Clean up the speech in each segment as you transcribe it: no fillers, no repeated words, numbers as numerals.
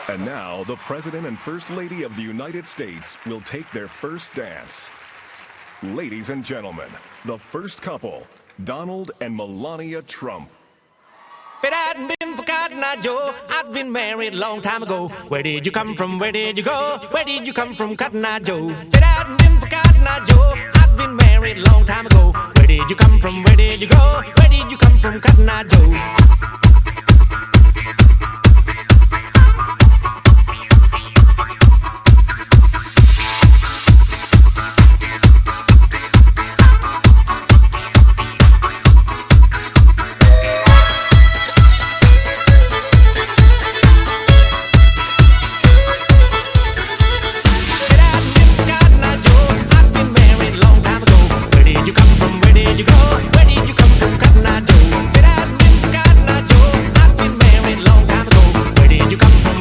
And now, the President and First Lady of the United States will take their first dance. Ladies and gentlemen, the first couple, Donald and Melania Trump. If it hadn't been for Cotton Eye Joe, I'd been married a long time ago. Where did you come from? Where did you go? Where did you come from, Cotton Eye Joe? If it hadn't been for Cotton Eye Joe, I'd been married a long time ago. Where did you come from? Where did you go? Where did you come from, Cotton Eye Joe?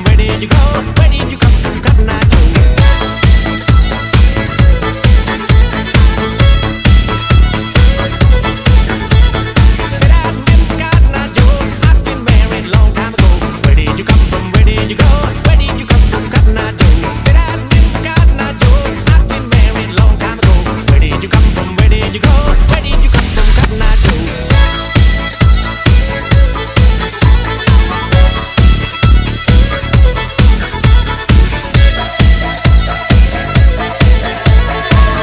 Where did you go?